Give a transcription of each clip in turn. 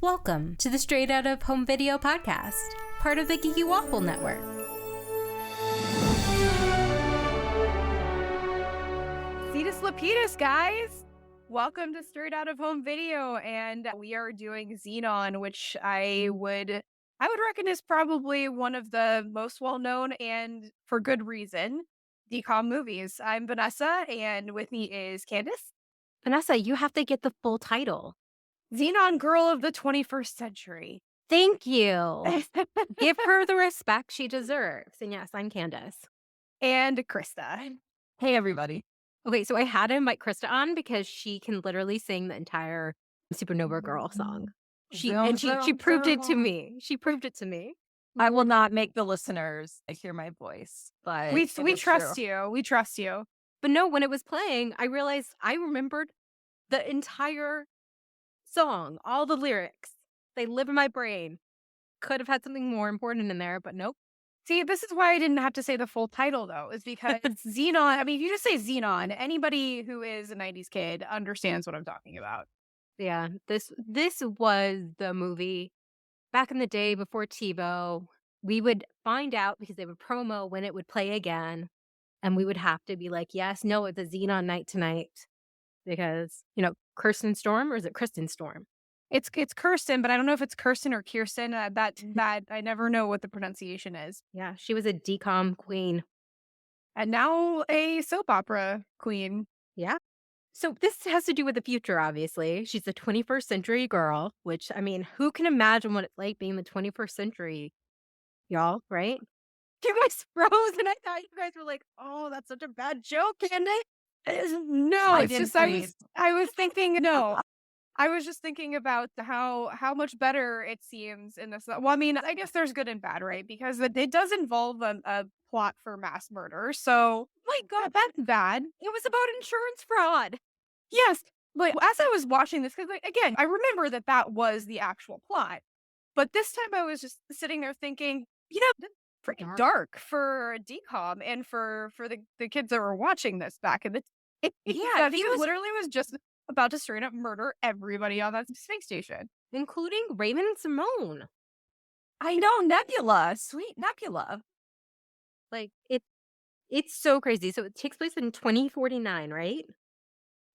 Welcome to the Straight Out of Home Video podcast, part of the Geeky Waffle Network. Cetus Lapidus, guys! Welcome to Straight Out of Home Video, and we are doing Zenon, which I would reckon is probably one of the most well-known, and for good reason, DCOM movies. I'm Vanessa, and with me is Candace. Vanessa, you have to get the full title. Zenon, Girl of the 21st Century. Thank you. Give her the respect she deserves. And yes, I'm Candace. And Krista. Hey, everybody. Okay, so I had to invite Krista on because she can literally sing the entire Supernova Girl song. She proved it to me. She proved it to me. I will not make the listeners hear my voice, but we trust you. We trust you. But no, when it was playing, I realized I remembered the entire song, all the lyrics. They live in my brain. Could have had something more important in there, but nope. See, this is why I didn't have to say the full title, though, is because Zenon, I mean, if you just say Zenon, anybody who is a 90s kid understands what I'm talking about. Yeah, this was the movie back in the day before TiVo. We would find out because they would promo when it would play again, and we would have to be like, yes, no, it's a Zenon night tonight. Because, Kirsten Storm, or is it Kristen Storm? It's Kirsten, but I don't know if it's Kirsten or Kirsten. That I never know what the pronunciation is. Yeah, she was a DCOM queen. And now a soap opera queen. Yeah. So this has to do with the future, obviously. She's a 21st century girl, which, I mean, who can imagine what it's like being the 21st century, y'all, right? You guys froze, and I thought you guys were like, oh, that's such a bad joke, Candace. No, it's just I was thinking no. I was just thinking about how much better it seems in this. Well, I mean, I guess there's good and bad, right? Because it does involve a plot for mass murder. So, my God, that's bad. It was about insurance fraud. Yes, but as I was watching this, because again, I remember that was the actual plot. But this time I was just sitting there thinking, pretty dark for DCOM and for the kids that were watching this back in the yeah, he literally was just about to straight up murder everybody on that space station, including Raymond and Simone. I know, Nebula, sweet Nebula. Like it's so crazy. So it takes place in 2049, right?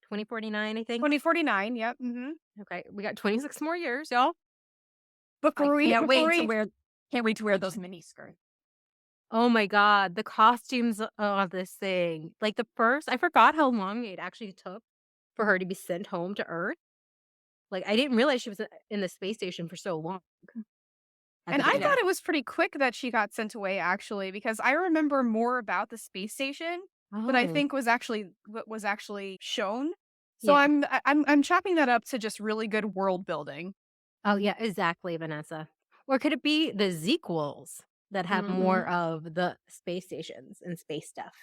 2049, I think. 2049. Yep. Mm-hmm. Okay, we got 26 more years, y'all. Can't wait to wear those mini skirts. Oh my God, the costumes of this thing. Like I forgot how long it actually took for her to be sent home to Earth. Like, I didn't realize she was in the space station for so long. And I thought it was pretty quick that she got sent away, actually, because I remember more about the space station that I think was actually shown. So yeah. I'm chopping that up to just really good world building. Oh yeah, exactly, Vanessa. Or could it be the sequels that have more of the space stations and space stuff?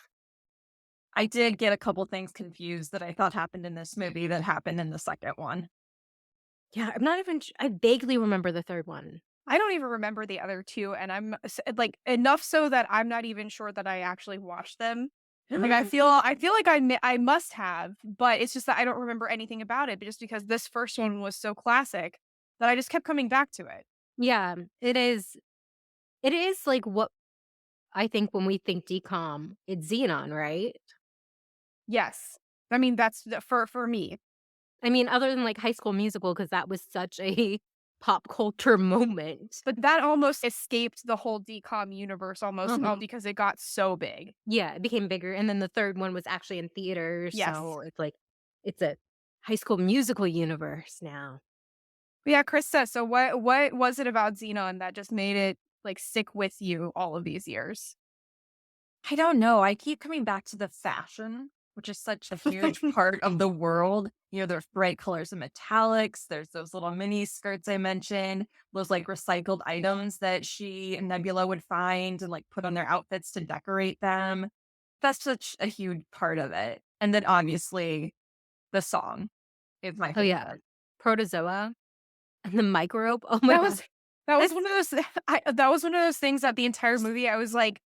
I did get a couple things confused that I thought happened in this movie that happened in the second one. Yeah, I vaguely remember the third one. I don't even remember the other two, and I'm like enough so that I'm not even sure that I actually watched them. Like I feel like I must have, but it's just that I don't remember anything about it, but just because this first one was so classic that I just kept coming back to it. Yeah, it is. It is like what I think when we think DCOM, it's Zenon, right? Yes. I mean, that's for me. I mean, other than like High School Musical, because that was such a pop culture moment. But that almost escaped the whole DCOM universe almost all because it got so big. Yeah, it became bigger. And then the third one was actually in theaters. Yes. So it's a High School Musical universe now. Yeah, Krista, so what was it about Zenon that just made it like stick with you all of these years? I don't know. I keep coming back to the fashion, which is such a huge part of the world. There's bright colors and metallics. There's those little mini skirts I mentioned, those like recycled items that she and Nebula would find and like put on their outfits to decorate them. That's such a huge part of it. And then obviously the song is my favorite. Oh yeah, Protozoa and the microbe. Oh my God. That was one of those. That was one of those things that the entire movie I was like,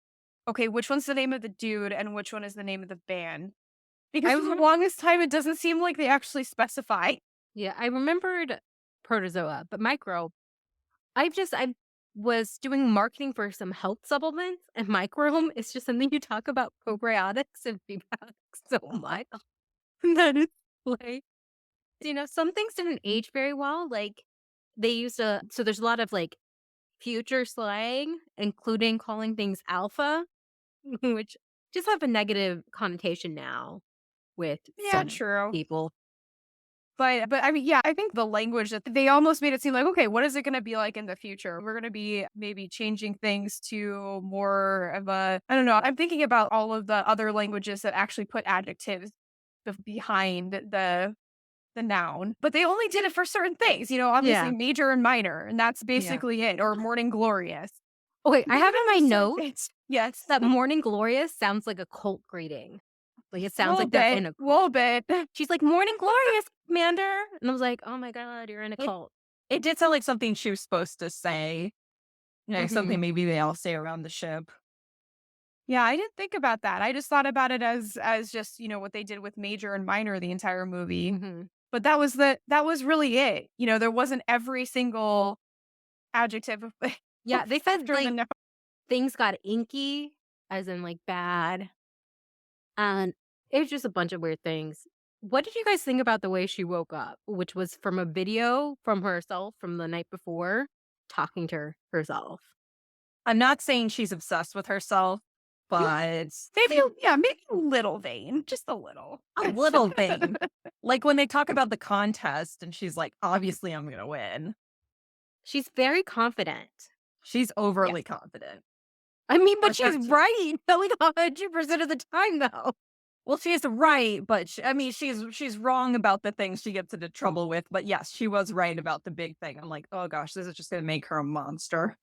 okay, which one's the name of the dude and which one is the name of the band? Because for the longest time, it doesn't seem like they actually specify. Yeah, I remembered protozoa, but micro. I was doing marketing for some health supplements, and microbe is just something you talk about probiotics and prebiotics so much that it's like, some things didn't age very well. Like they used to, so there's a lot of like future slang, including calling things alpha, which just have a negative connotation now with Yeah, some true. people. But I mean, yeah, I think the language that they almost made it seem like, okay, what is it going to be like in the future? We're going to be maybe changing things to more of a, I don't know. I'm thinking about all of the other languages that actually put adjectives behind the noun, but they only did it for certain things, obviously Yeah. major and minor, and that's Yeah. basically it. Or morning glorious. Okay, I have in my notes notes. Yes. that morning glorious sounds like a cult greeting. Like it sounds like they're in a cult. Little bit. She's like, morning glorious, Commander. And I was like, oh my God, you're in a cult. It did sound like something she was supposed to say. Something maybe they all say around the ship. Yeah, I didn't think about that. I just thought about it as just, what they did with major and minor the entire movie. Mm-hmm. But that was really it. There wasn't every single adjective. Yeah, they said after the like noun. things got inky, as in like bad. And it was just a bunch of weird things. What did you guys think about the way she woke up, which was from a video from herself from the night before, talking to herself? I'm not saying she's obsessed with herself, but maybe a little vain, just a little. a little vain. Like when they talk about the contest and she's like, obviously I'm going to win. She's very confident. She's overly confident. I mean, but she's right. Like 100% of the time, though. Well, she is right, but she's wrong about the things she gets into trouble with. But yes, she was right about the big thing. I'm like, oh gosh, this is just going to make her a monster.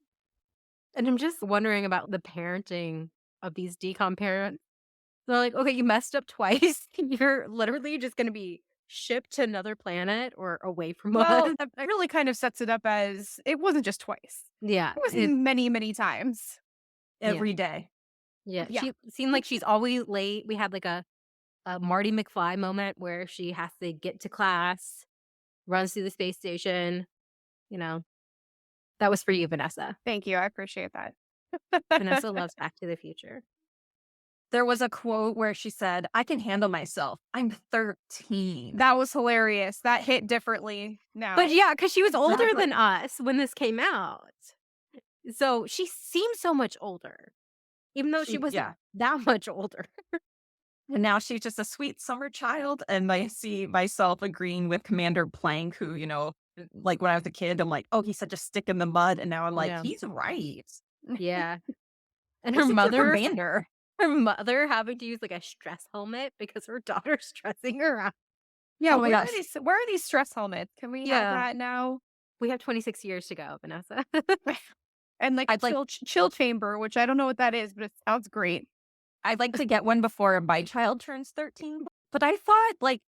And I'm just wondering about the parenting of these DCOM parents. They're like, okay, you messed up twice. You're literally just going to be shipped to another planet or away from us. It really kind of sets it up as it wasn't just twice. Yeah. It was many, many times. Every day. Yeah. She seemed like she's always late. We had like a Marty McFly moment where she has to get to class, runs through the space station. That was for you, Vanessa. Thank you. I appreciate that. Vanessa loves Back to the Future. There was a quote where she said, I can handle myself. I'm 13. That was hilarious. That hit differently now. But yeah, because she was older than us when this came out. So she seemed so much older, even though she wasn't that much older. And now she's just a sweet summer child. And I see myself agreeing with Commander Plank, who, like when I was a kid, I'm like, oh, he's such a stick in the mud. And now I'm like, he's right. Yeah. And her mother having to use like a stress helmet because her daughter's stressing her out. Yeah, where are these stress helmets? Can we have that now? We have 26 years to go, Vanessa. And like chill chamber, which I don't know what that is, but it sounds great. I'd like to get one before my child turns 13. But I thought,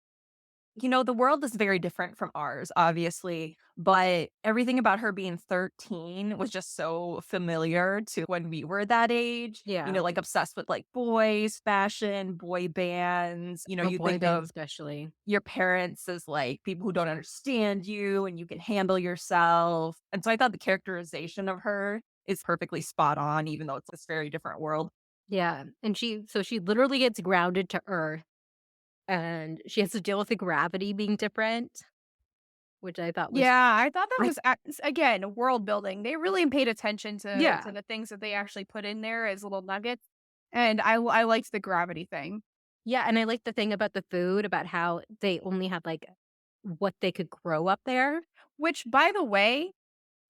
the world is very different from ours, obviously. But everything about her being 13 was just so familiar to when we were that age. Yeah. Obsessed with boys, fashion, boy bands. You think of especially your parents as people who don't understand you and you can handle yourself. And so I thought the characterization of her is perfectly spot on, even though it's this very different world. Yeah. And she literally gets grounded to Earth and she has to deal with the gravity being different, which I thought was... Yeah, I thought that was, again, world building. They really paid attention to the things that they actually put in there as little nuggets. And I liked the gravity thing. Yeah, and I liked the thing about the food, about how they only had what they could grow up there. Which, by the way,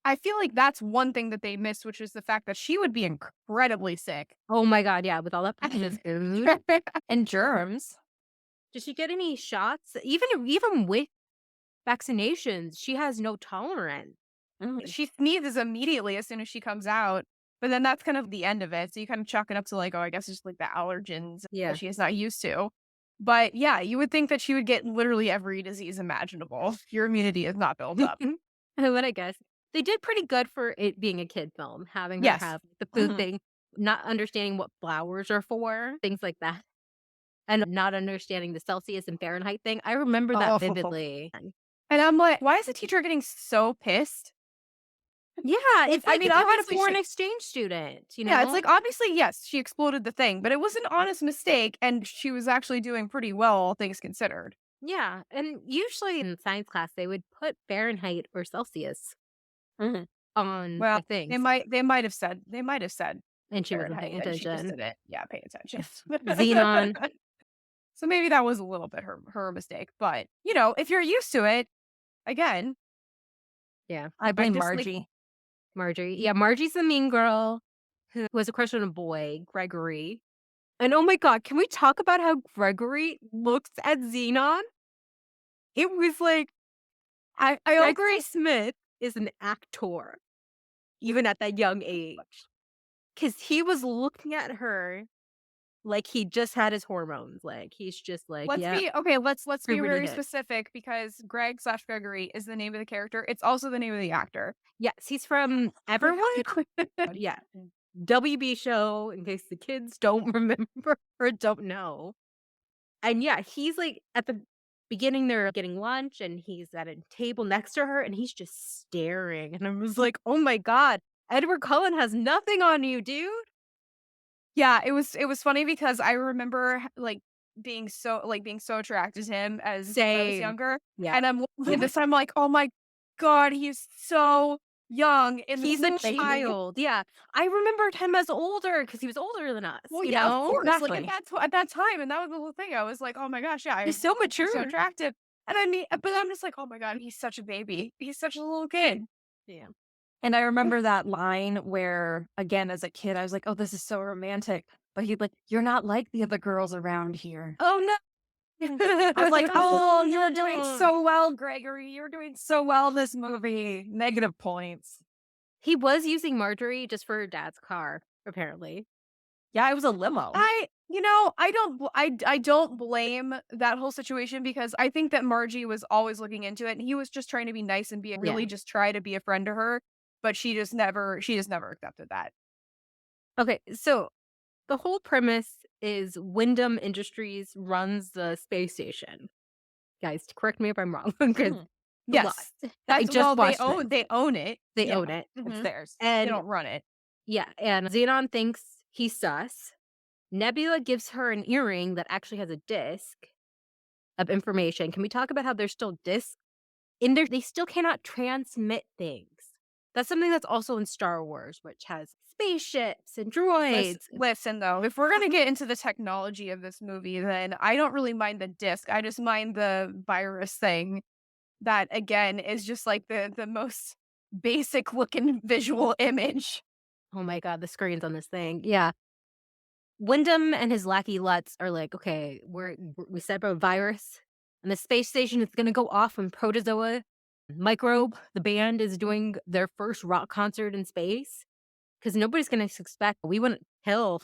I feel like that's one thing that they missed, which is the fact that she would be incredibly sick. Oh my God, yeah, with all that processed food and germs. Did she get any shots? Even with vaccinations, she has no tolerance. She sneezes immediately as soon as she comes out. But then that's kind of the end of it. So you kind of chalk it up to I guess it's just the allergens that she is not used to. But yeah, you would think that she would get literally every disease imaginable. Your immunity is not built up. But I guess they did pretty good for it being a kid film, having her have the food thing, not understanding what flowers are for, things like that. And not understanding the Celsius and Fahrenheit thing. I remember that vividly. And I'm like, why is the teacher getting so pissed? Yeah, it's I like mean, if you had a obviously foreign exchange student, you know? yeah, it's like, obviously, yes, she exploded the thing, but it was an honest mistake, and she was actually doing pretty well, all things considered. Yeah, and usually in science class, they would put Fahrenheit or Celsius Mhm. on Well, the things, they might have said and she wasn't Fahrenheit, paying and she just attention. didn't, yeah, pay attention. Xenon, So maybe that was a little bit her mistake, but, if you're used to it, again, yeah, I blame just, like Margie. Marjorie. Yeah, Margie's the mean girl who has a crush on a boy, Gregory. And oh my God, can we talk about how Gregory looks at Xenon? It was like, I Gregory Smith is an actor, even at that young age. Because he was looking at her like he just had his hormones. Like, he's just like, let's yeah, be okay, let's be puberty very hit. specific because Greg/Gregory is the name of the character. It's also the name of the actor. Yes, he's from Everyone. Yeah. WB show, in case the kids don't remember or don't know. And yeah, he's like at the beginning, they're getting lunch and he's at a table next to her and he's just staring. And I was like, oh my God, Edward Cullen has nothing on you, dude. Yeah, it was funny because I remember being so attracted to him as I was Same. younger. Yeah. And I'm looking at this, I'm like, oh my God, he's so young. And He's a child. Yeah. I remembered him as older because he was older than us. Well, you yeah, know? of course. Exactly. Like at that time, and that was the whole thing. I was like, oh my gosh, yeah, He's so he's so mature. attractive. And I mean, but I'm just like, oh my God, he's such a baby. He's such a little kid. Yeah. And I remember that line where, again, as a kid, I was like, oh, this is so romantic. But he'd like, you're not like the other girls around here. Oh no. I was like, oh, you're doing so well, Gregory. You're doing so well this movie. Negative points. He was using Marjorie just for her dad's car, apparently. Yeah, it was a limo. I don't blame that whole situation because I think that Margie was always looking into it and he was just trying to be nice and really just try to be a friend to her, but she just never accepted that. Okay, so the whole premise is Wyndham Industries runs the space station. Guys, correct me if I'm wrong. Because Yes, I just watched they own it. They own it. It's theirs. And they don't run it. yeah, and Zenon thinks he's sus. Nebula gives her an earring that actually has a disc of information. Can we talk about how there's still discs in there? They still cannot transmit things. That's something that's also in Star Wars, which has spaceships and droids. Listen, though, if we're going to get into the technology of this movie, then I don't really mind the disc. I just mind the virus thing that, again, is just like the most basic looking visual image. Oh my God, the screens on this thing. Yeah. Wyndham and his lackey Lutz are like, okay, we set up a virus and the space station is going to go off when Protozoa Microbe, the band, is doing their first rock concert in space because nobody's going to suspect we wouldn't kill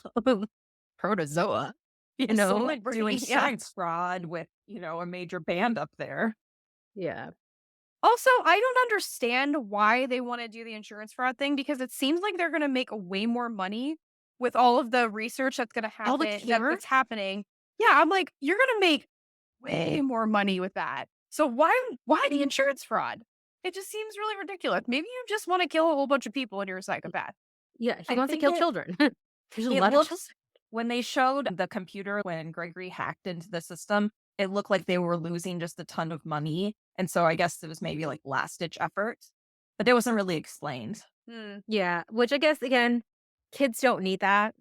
Protozoa, you know? Like doing science fraud with, a major band up there. Yeah. Also, I don't understand why they want to do the insurance fraud thing because it seems like they're going to make way more money with all of the research that's going to happen. All the care? That's happening. Yeah, I'm like, you're going to make way more money with that. So why the insurance fraud? It just seems really ridiculous. Maybe you just want to kill a whole bunch of people and you're a psychopath. Yeah, he wants to kill children. There's a lot of children. When they showed the computer, when Gregory hacked into the system, it looked like they were losing just a ton of money. And so I guess it was maybe like last-ditch effort. But it wasn't really explained. Yeah, which I guess, again, kids don't need that.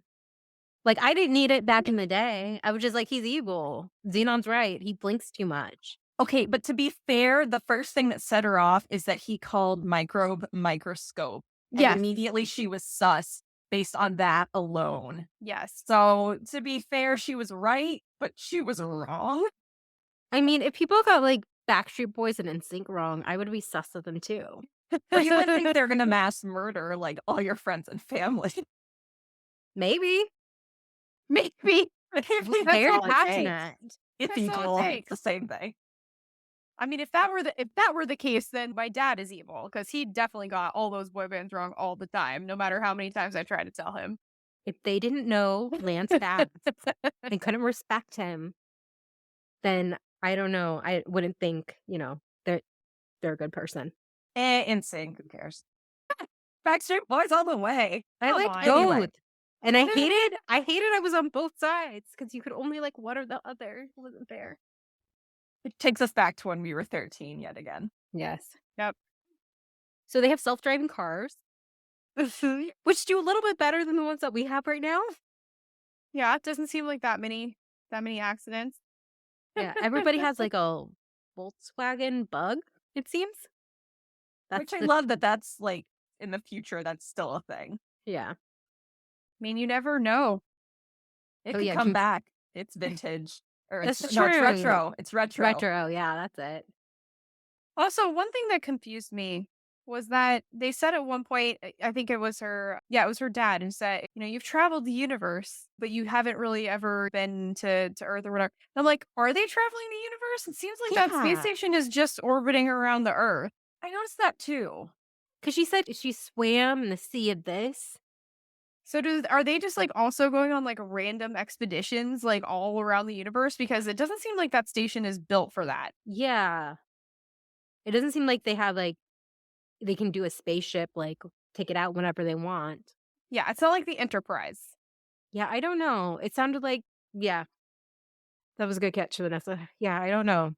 Like, I didn't need it back in the day. I was just like, he's evil. Xenon's right. He blinks too much. Okay, but to be fair, the first thing that set her off is that he called microbe microscope. Yeah. And immediately she was sus based on that alone. Yes. So to be fair, she was right, but she was wrong. I mean, if people got like Backstreet Boys and NSYNC wrong, I would be sus of them too. But you would think they're going to mass murder like all your friends and family. Maybe. Maybe. Very passionate. It's That's all equal. it takes. It's the same thing. I mean, if that were the case, then my dad is evil because he definitely got all those boy bands wrong all the time, no matter how many times I tried to tell him. If they didn't know Lance Bass and couldn't respect him, then I don't know. I wouldn't think, that they're a good person. Insane. Who cares? Backstreet Boys all the way. I Come liked on. both. Anyway. And I hated I was on both sides because you could only like one or the other. It wasn't fair. It takes us back to when we were 13 yet again. Yes. Yep. So they have self-driving cars, which do a little bit better than the ones that we have right now. Yeah, it doesn't seem like that many accidents. Yeah, everybody has like a Volkswagen Bug, it seems. Which I love that's like in the future, that's still a thing. Yeah. I mean, you never know. It Oh, could yeah, come back. It's vintage. Or That's it's true. retro. It's retro. Retro, yeah, that's it. Also, one thing that confused me was that they said at one point, I think it was her dad, and said, you've traveled the universe, but you haven't really ever been to Earth or whatever. And I'm like, are they traveling the universe? It seems like that space Yeah. station is just orbiting around the Earth. I noticed that too. Because she said she swam in the sea of this. So are they just like also going on like random expeditions like all around the universe? Because it doesn't seem like that station is built for that. Yeah. It doesn't seem like they have like, they can do a spaceship, like take it out whenever they want. Yeah, it's not like the Enterprise. Yeah, I don't know. It sounded like, yeah. That was a good catch, Vanessa. Yeah, I don't know.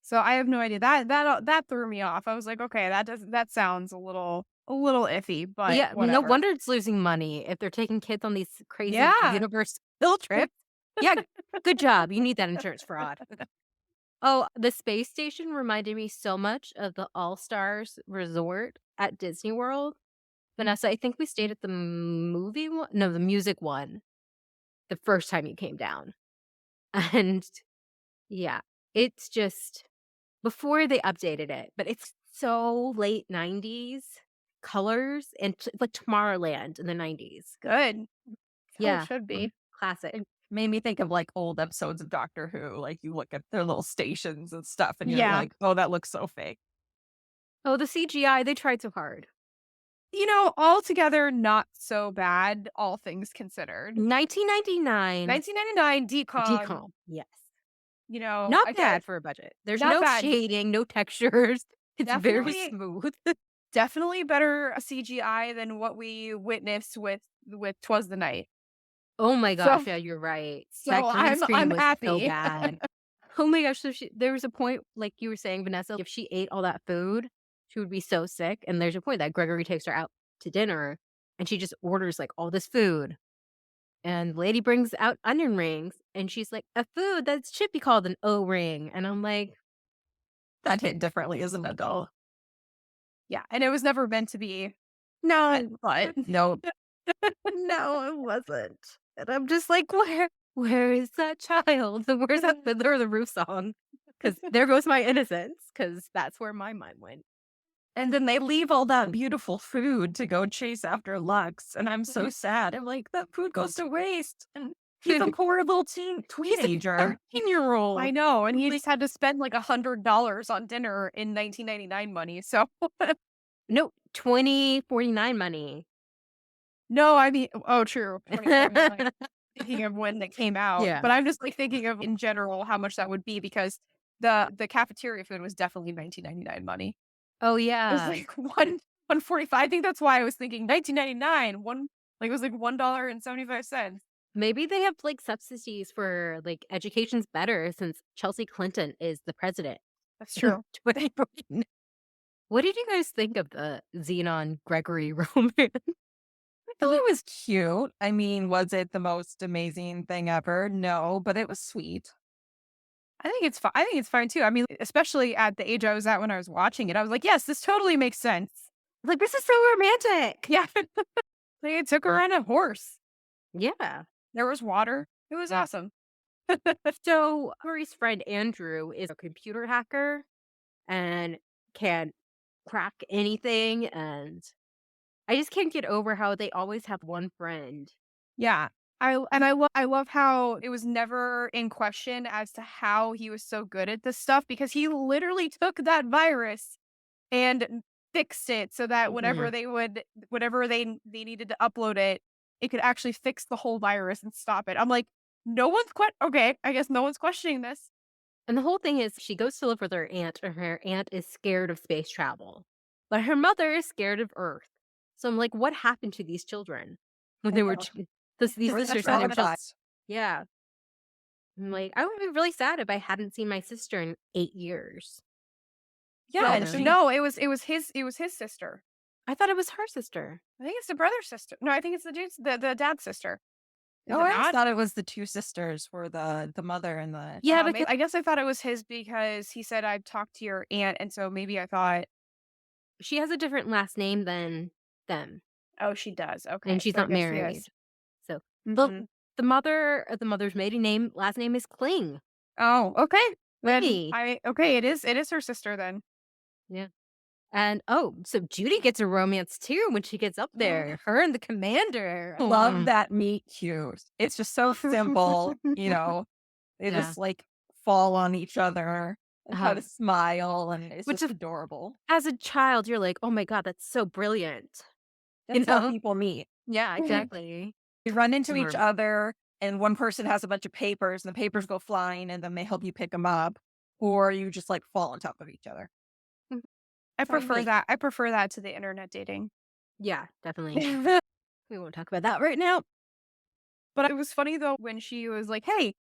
So I have no idea. That threw me off. I was like, okay, that sounds a little iffy, but Yeah, whatever. no wonder it's losing money if they're taking kids on these crazy Yeah. universe field trips. Yeah, good job. You need that insurance fraud. Oh, the space station reminded me so much of the All-Stars Resort at Disney World. Vanessa, I think we stayed at the movie one. No, the music one. The first time you came down. And yeah, it's just before they updated it, but it's so late 90s colors and like Tomorrowland in the 90s. Good. Yeah. It should be. Classic. It made me think of like old episodes of Doctor Who. Like you look at their little stations and stuff and you're Yeah. like, oh, that looks so fake. Oh, the CGI, they tried so hard. Altogether not so bad, all things considered. 1999. 1999 DCOM. DCOM. Yes. Not Not bad for a budget. There's Not no bad. shading, no textures. It's very Definitely- smooth. Definitely better CGI than what we witnessed with 'Twas the Night. Oh my gosh, So- yeah, you're right. so That green I'm screen was so happy. bad. Oh my gosh, so there was a point, like you were saying, Vanessa, if she ate all that food, she would be so sick. And there's a point that Gregory takes her out to dinner and she just orders like all this food. And the lady brings out onion rings and she's like, a food that should be called an O-ring. And I'm like, That hit differently as an adult. Yeah, and it was never meant to be. no, But Nope. no, it wasn't. And I'm just like, where is that child? Where's that Fiddler of the Roof song? Because there goes my innocence, because that's where my mind went. And then they leave all that beautiful food to go chase after Lux. And I'm so sad. I'm like, that food goes to waste. And he's a poor little teenager. 13-year-old. I know, and he just had to spend like $100 on dinner in 1999 money. So No, 2049 money. no, I mean, oh, true. 2049. Thinking of when it came out, Yeah. but I'm just like thinking of in general how much that would be because the cafeteria food was definitely 1999 money. Oh, It was yeah. like 145. I think that's why I was thinking 1999. It was like $1.75. Maybe they have like subsidies for like education's better since Chelsea Clinton is the president. That's true. What did you guys think of the Zenon Gregory romance? I thought it was cute. I mean, was it the most amazing thing ever? No, but it was sweet. I think it's fine. I think it's fine too. I mean, especially at the age I was at when I was watching it, I was like, yes, this totally makes sense. Like, this is so romantic. Yeah. They took her on a horse. Yeah. There was water. It was awesome. So Corey's friend Andrew is a computer hacker and can crack anything. And I just can't get over how they always have one friend. Yeah. I love how it was never in question as to how he was so good at this stuff because he literally took that virus and fixed it so that whenever they needed to upload it, it could actually fix the whole virus and stop it. I'm like, okay, I guess no one's questioning this. And the whole thing is she goes to live with her aunt, and her aunt is scared of space travel. But her mother is scared of Earth. So I'm like, what happened to these children when they were these We're sisters when they were children? traumatized. Yeah. I'm like, I would be really sad if I hadn't seen my sister in 8 years. Yeah, Well, and no, it was his sister. I thought it was her sister. I think it's the brother's sister. No, I think it's the dad's sister. Is oh, it I not? thought it was the two sisters were the mother and the Yeah, maybe- because I guess I thought it was his because he said I've talked to your aunt, and so maybe I thought, she has a different last name than them, oh, she does. Okay, and she's so I not guess married. yes. So Mhm. the mother's maiden last name is Kling. Oh, okay. Then Hey. it is her sister then. Yeah. And so Judy gets a romance too when she gets up there. Her and the commander. love that meet cute. It's just so simple, you know. They Yeah. just like fall on each other and try Uh-huh. to smile, and it's Which just is- adorable. As a child, you're like, oh my God, that's so brilliant. That's how know? people meet. Yeah, exactly. You run into each Adorable. other, and one person has a bunch of papers, and the papers go flying, and then they help you pick them up, or you just like fall on top of each other. I Sorry, prefer me. that. I prefer that to the internet dating. Yeah, definitely. But We won't talk about that right now. it was funny though when she was like, "Hey,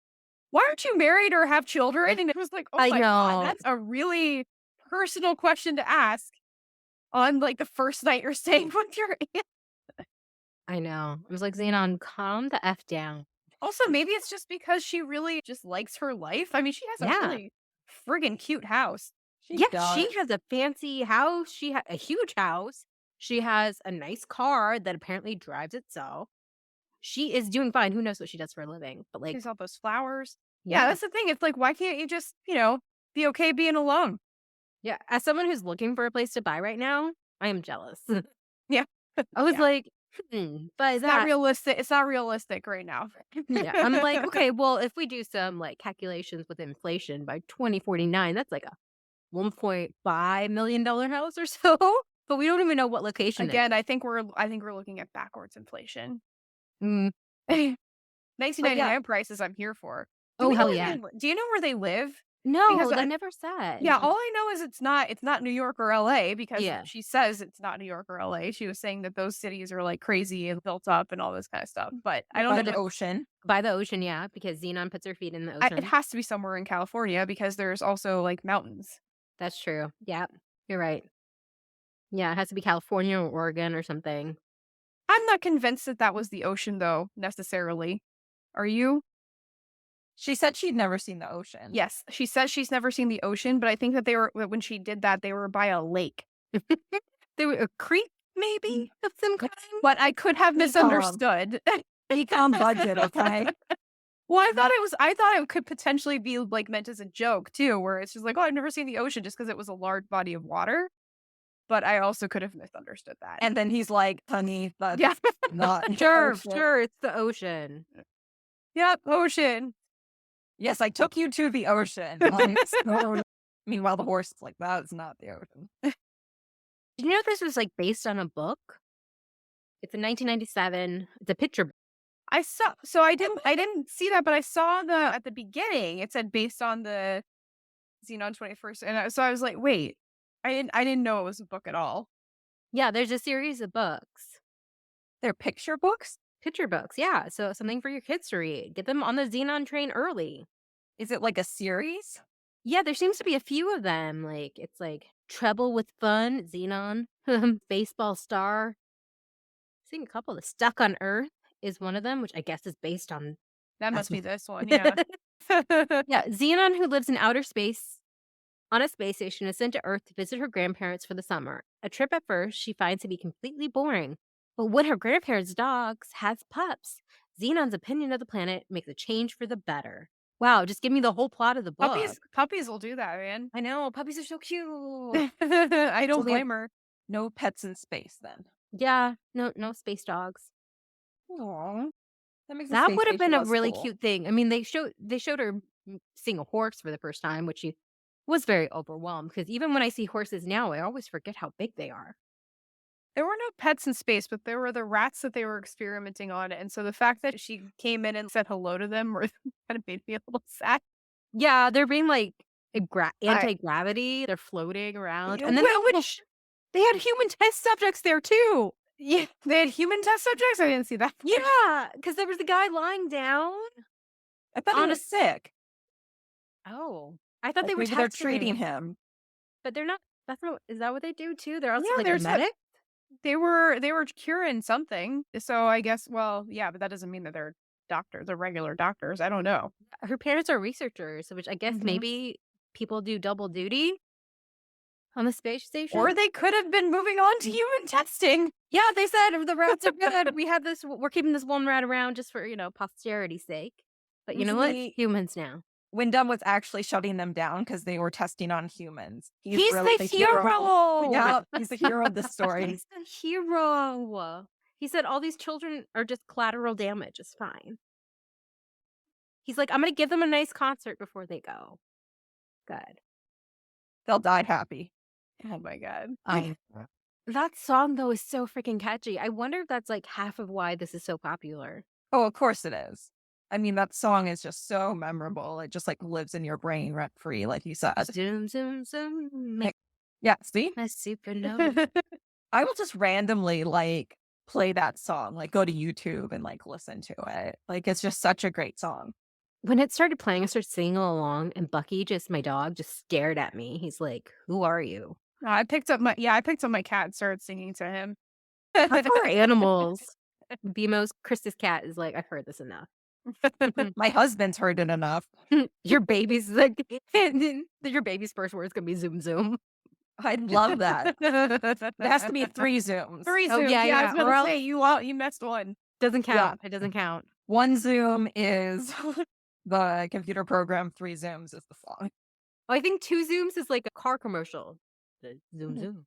why aren't you married or have children?" And it was like, "Oh I my God, know. that's a really personal question to ask on like the first night you're staying with your aunt." I know. It was like, Zenon, calm the F down. Also, maybe it's just because she really just likes her life. I mean, she has a Yeah. really friggin' cute house. Yeah, does. she has a fancy house. She has a huge house. She has a nice car that apparently drives itself. She is doing fine. Who knows what she does for a living? But like, She's all those flowers. Yeah, that's the thing. It's like, why can't you just, be okay being alone? yeah. As someone who's looking for a place to buy right now, I am jealous. Yeah. I was Yeah. like, buy It's that. not realistic. It's not realistic right now. Yeah, I'm like, okay, well, if we do some like calculations with inflation by 2049, that's like a $1.5 million house or so. But we don't even know what location. Again, I think we're looking at backwards inflation. Mm. 1999 prices I'm here for. Oh, we know hell where yeah. do you know where they live? No, Because they I- never said. Yeah, all I know is it's not New York or LA because Yeah. she says it's not New York or LA. She was saying that those cities are like crazy and built up and all this kind of stuff. But I don't By know. the ocean. By the ocean, yeah, because Zenon puts her feet in the It ocean. has to be somewhere in California because there's also like mountains. That's true. Yeah, you're right. Yeah, it has to be California or Oregon or something. I'm not convinced that was the ocean though, necessarily. Are you? She said she'd never seen the ocean. Yes, she says she's never seen the ocean, but I think that when she did that, they were by a lake. They were a creek, maybe, of some kind. But I could have misunderstood. Become budget, okay? Well, I thought it could potentially be like meant as a joke too, where it's just like, oh, I've never seen the ocean just because it was a large body of water. But I also could have misunderstood that. And then he's like, honey, that's yeah, not the Sure, ocean." sure, it's the ocean. yep, ocean. Yes, I took you to the ocean. Meanwhile, the horse is like, that's not the ocean. Did you know this was like based on a book? It's in 1997. It's a picture book. I saw. So I didn't see that, but I saw at the beginning. It said based on the Zenon 21st, and so I was like, wait, I didn't know it was a book at all. Yeah, there's a series of books. They're picture books? Picture books, yeah. So something for your kids to read. Get them on the Zenon train early. Is it like a series? Yeah, there seems to be a few of them. Like, it's like Trouble with Fun, Zenon, Baseball Star. Seeing a couple. of Stuck on Earth is one of them, which I guess is based on. That must be this one. Yeah. Yeah, Zenon, who lives in outer space on a space station, is sent to Earth to visit her grandparents for the summer. A trip at first she finds to be completely boring. But when her grandparents' dogs has pups, Zenon's opinion of the planet makes a change for the better. Wow, just give me the whole plot of the book. Puppies will do that, man. I know, puppies are so cute. I don't So blame her. No pets in space then. Yeah, no space dogs. Aww. That would have been a really cute thing. I mean, they showed her seeing a horse for the first time, which she was very overwhelmed because even when I see horses now, I always forget how big they are. There were no pets in space, but there were the rats that they were experimenting on. And so the fact that she came in and said hello to them kind of made me a little sad. Yeah, they're being like anti-gravity. They're floating around. And then they had human test subjects there too. Yeah, they had human test subjects? I didn't see that. Yeah, because there was a guy lying down. I thought he was sick. Oh, I thought Like they were maybe they're testing treating him. him. But they're not. That's not. Is that what they do too? They're also Yeah, like a there's medic. They were curing something. So I guess, well, yeah, but that doesn't mean that they're doctors. They're regular doctors. I don't know. Her parents are researchers, which I guess Mhm. maybe people do double duty on the space station. Or they could have been moving on to human testing. Yeah, they said the rats are good. We have this. We're keeping this one rat around just for posterity's sake. But you know what? Humans now. Wyndham was actually shutting them down because they were testing on humans. He's really the hero. Yeah, he's the hero of the story. He's the hero. He said all these children are just collateral damage. It's fine. He's like, I'm going to give them a nice concert before they go. Good. They'll die happy. Oh my God. That song, though, is so freaking catchy. I wonder if that's like half of why this is so popular. Oh, of course it is. I mean, that song is just so memorable. It just like lives in your brain rent free, like you said. Zoom, zoom, zoom. Yeah, see? A supernova. I will just randomly like play that song, like go to YouTube and like listen to it. Like it's just such a great song. When it started playing, I started singing along, and Bucky, my dog, just stared at me. He's like, "Who are you?" I picked up my cat and started singing to him. Poor animals. BMO's Krista's cat is like, I've heard this enough. My husband's heard it enough. Your baby's like, your baby's first word's gonna be zoom zoom. I love that. It has to be 3 zooms. 3 Oh, zooms. yeah, I was yeah. gonna Or else- say you messed one. Doesn't count. Yeah. It doesn't count. 1 zoom is the computer program. 3 zooms is the song. Oh, I think 2 zooms is like a car commercial. The zoom zoom.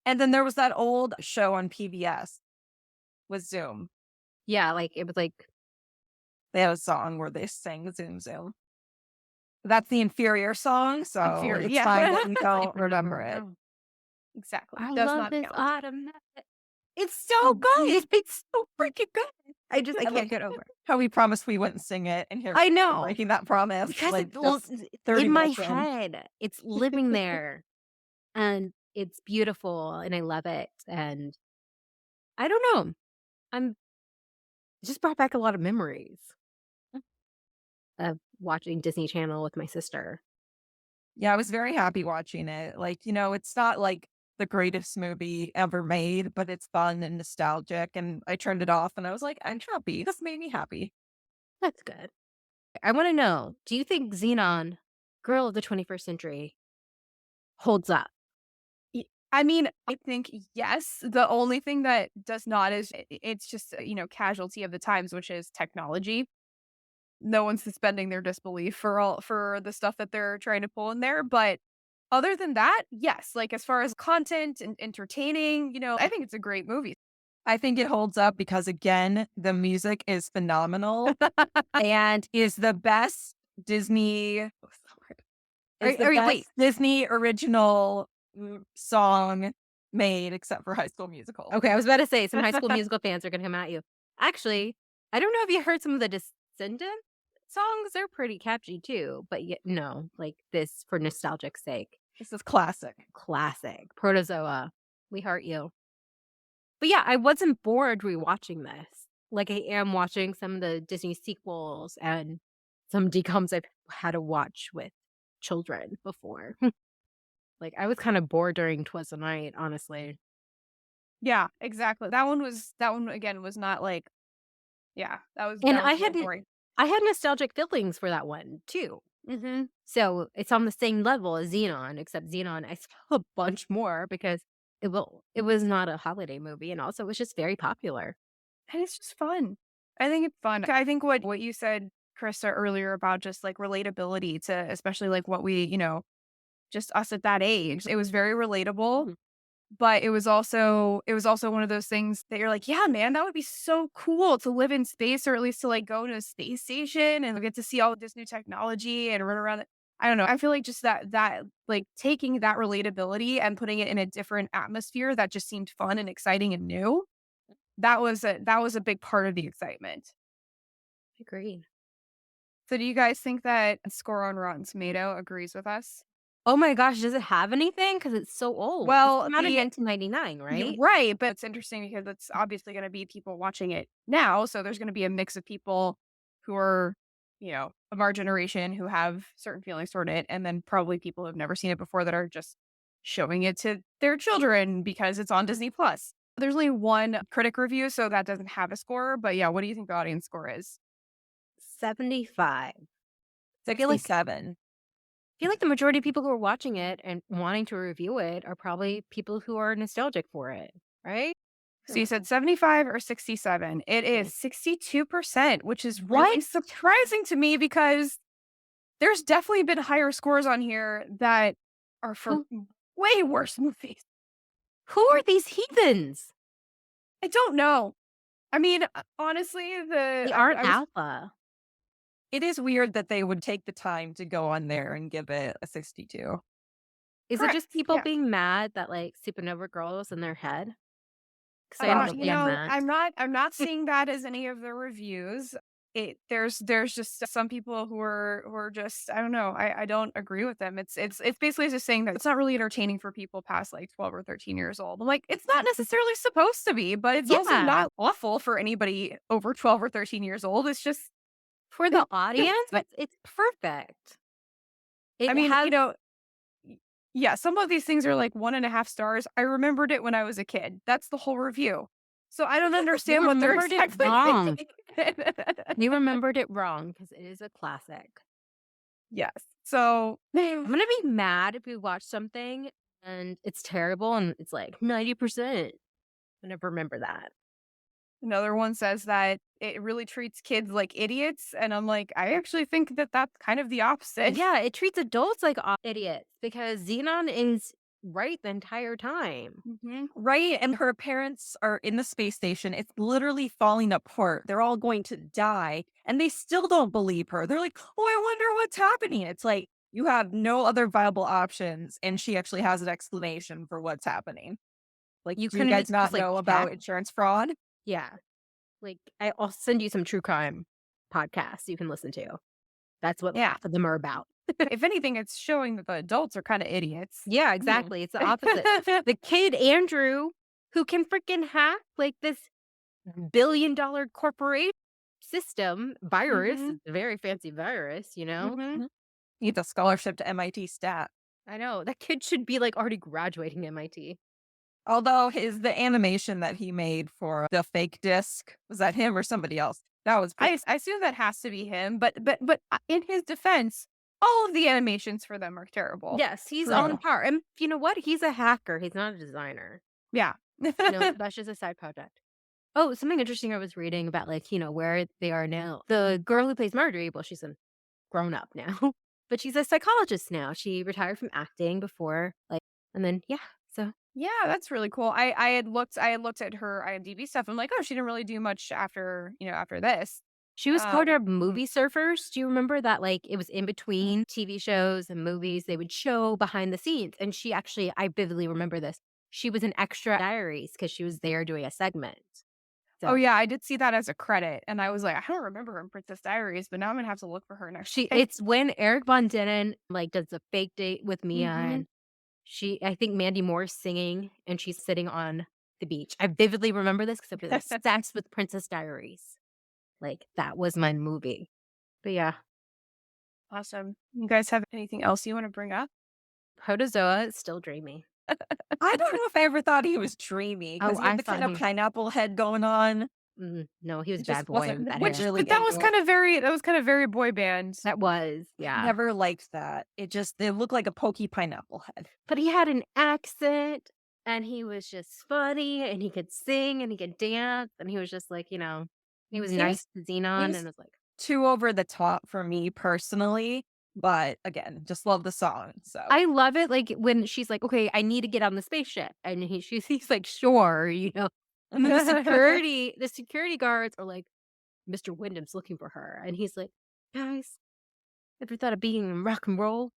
And then there was that old show on PBS with Zoom. Yeah, like it was like They had a song where they sang Zoom Zoom. That's the inferior song, so Inferior, it's yeah. fine that you don't remember it. Exactly. our Does love not is count. automatic. It's so good. It's so freaking good. I I can't love get over it. how we promised we wouldn't sing it, and here I we're know. breaking that promise. Because like, it's just 30 in my minutes in. head. It's living there. And it's beautiful and I love it. And I don't know. It just brought back a lot of memories of watching Disney Channel with my sister. Yeah, I was very happy watching it. Like, it's not like the greatest movie ever made, but it's fun and nostalgic. And I turned it off and I was like, I'm happy. This made me happy. That's good. I want to know, do you think Zenon, Girl of the 21st Century, holds up? I mean, I think yes. The only thing that does not is it's just, casualty of the times, which is technology. No one's suspending their disbelief for the stuff that they're trying to pull in there. But other than that, yes, like as far as content and entertaining, I think it's a great movie. I think it holds up because, again, the music is phenomenal and is the best Disney. Wait. Disney original song made, except for High School Musical. Okay, I was about to say some High School Musical fans are going to come at you. Actually, I don't know if you heard some of the Descendant songs. They're pretty catchy too, but no, like this for nostalgic sake. This is classic. Classic. Protozoa. We heart you. But yeah, I wasn't bored rewatching this. Like I am watching some of the Disney sequels and some DCOMs I've had to watch with children before. Like I was kind of bored during 'Twas the Night, honestly. Yeah, exactly. That one again was not like, yeah, that was. And that was I hadn't- boring. I had nostalgic feelings for that one too. Mm-hmm. So it's on the same level as Zenon, except Zenon I saw a bunch more because it was not a holiday movie, and also it was just very popular. And it's just fun. I think it's fun. I think what you said, Krista, earlier about just like relatability to especially like what we, just us at that age. It was very relatable. Mhm. But it was also one of those things that you're like, yeah, man, that would be so cool to live in space, or at least to like go to a space station and get to see all this new technology and run around it. I don't know. I feel like just that like taking that relatability and putting it in a different atmosphere that just seemed fun and exciting and new. That was a big part of the excitement. Agreed. So do you guys think that score on Rotten Tomato agrees with us? Oh my gosh, does it have anything? Because it's so old. This Well, came out in the 1999, right? right, but it's interesting because it's obviously going to be people watching it now. So there's going to be a mix of people who are, of our generation who have certain feelings toward it, and then probably people who've never seen it before that are just showing it to their children because it's on Disney Plus. There's only one critic review, so that doesn't have a score. But yeah, what do you think the audience score is? 75. I feel like 67. the majority of people who are watching it and wanting to review it are probably people who are nostalgic for it, right? So you said 75 or 67. It is 62%, which is really surprising to me because there's definitely been higher scores on here that are for way worse movies. Who are these heathens? I don't know. I mean, honestly, They aren't alpha. It is weird that they would take the time to go on there and give it a 62. Is it just people being mad that like Supernova Girls in their head? Because I understand that. I'm not seeing that as any of the reviews. There's just some people who are just, I don't know. I don't agree with them. It's basically just saying that it's not really entertaining for people past like 12 or 13 years old. I'm like, it's not necessarily supposed to be, but it's also not awful for anybody over 12 or 13 years old. It's just for the audience, it's perfect. Yeah, some of these things are like 1.5 stars. I remembered it when I was a kid. That's the whole review. So I don't understand what they're exactly wrong. You remembered it wrong because it is a classic. Yes. So I'm gonna be mad if we watch something and it's terrible and it's like 90%. I never remember that. Another one says that it really treats kids like idiots. And I'm like, I actually think that that's kind of the opposite. Yeah, it treats adults like idiots because Zenon is right the entire time. Mm-hmm. Right. And her parents are in the space station. It's literally falling apart. They're all going to die. And they still don't believe her. They're like, oh, I wonder what's happening. It's like, you have no other viable options. And she actually has an explanation for what's happening. Like, you guys not know about insurance fraud? Yeah. Like, I'll send you some true crime podcasts you can listen to. That's what half of them are about. If anything, it's showing that the adults are kind of idiots. Yeah, exactly. It's the opposite. The kid, Andrew, who can freaking hack like this billion-dollar corporation system virus, it's a very fancy virus, you know? Mm-hmm. He gets a scholarship to MIT stat. I know. That kid should be like already graduating MIT. Although the animation that he made for the fake disc, was that him or somebody else? That was I assume that has to be him, but in his defense, all of the animations for them are terrible. Yes, he's on par. And you know what? He's a hacker. He's not a designer. Yeah. No, that's just a side project. Oh, something interesting I was reading about, like, where they are now. The girl who plays Marjorie, well, she's a grown up now, but she's a psychologist now. She retired from acting before, and then, so. Yeah, that's really cool. I had looked at her IMDb stuff. I'm like, oh, she didn't really do much after this. She was part of Movie Surfers. Do you remember that? Like, it was in between TV shows and movies. They would show behind the scenes. And she actually, I vividly remember this. She was an extra Diaries because she was there doing a segment. So. Oh, yeah, I did see that as a credit. And I was like, I don't remember her in Princess Diaries, but now I'm going to have to look for her next. It's when Eric Von Dennen, does a fake date with Mia. And I think Mandy Moore's singing and she's sitting on the beach. I vividly remember this because I was obsessed with Princess Diaries. That was my movie. But yeah. Awesome. You guys have anything else you want to bring up? Protozoa is still dreamy. I don't know if I ever thought he was dreamy. Because he had the kind of pineapple head going on. No, he was a bad boy. But that was kind of very boy band. That was, yeah. Never liked that. It looked like a pokey pineapple head. But he had an accent and he was just funny and he could sing and he could dance and he was just like, he was nice to Zenon and it was like too over the top for me personally. But again, just love the song. So I love it. Like when she's like, okay, I need to get on the spaceship. And he's like, sure, And the security guards are like, Mr. Wyndham's looking for her. And he's like, guys, ever thought of being in rock and roll?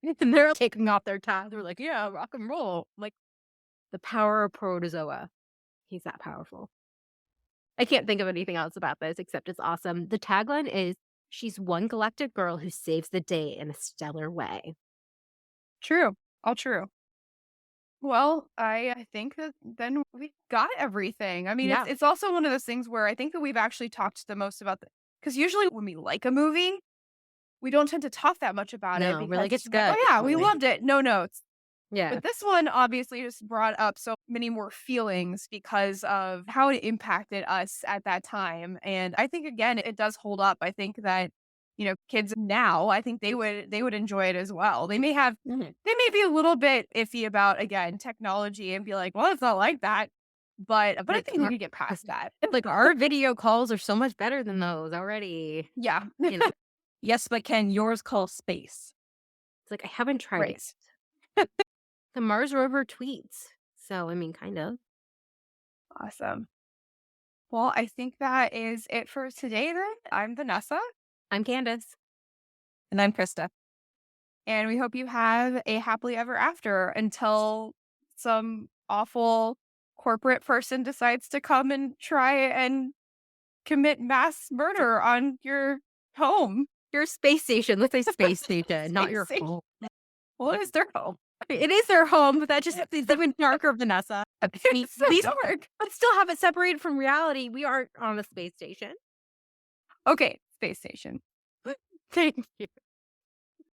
And they're taking off their ties. They're like, yeah, rock and roll. Like the power of Protozoa. He's that powerful. I can't think of anything else about this except it's awesome. The tagline is She's one galactic girl who saves the day in a stellar way. True. All true. Well, I think that then we got everything. I mean, Yeah. it's also one of those things where I think that we've actually talked the most about because usually when we like a movie, we don't tend to talk that much about it No, we're because like, it's oh good. yeah, we Totally. loved it. No notes. Yeah. But this one obviously just brought up so many more feelings because of how it impacted us at that time. And I think again, it does hold up. I think that, kids now, I think they would enjoy it as well. They may they may be a little bit iffy about again technology and be like, well, it's not like that. But I Like, think we could get past that. Like, our video calls are so much better than those already. Yeah. Yes, but can yours call space? It's like, I haven't tried Right. it. The Mars rover tweets. So, I mean, kind of. Awesome. Well, I think that is it for today then. I'm Vanessa. I'm Candace. And I'm Krista. And we hope you have a happily ever after until some awful corporate person decides to come and try and commit mass murder on your home. Your space station. Let's say space station, not your Space home. Well, it is their home. It is their home, but that just is even darker, Vanessa. It's so These dark. but still have it separated from reality. We aren't on a space station. Okay, space station. Thank you.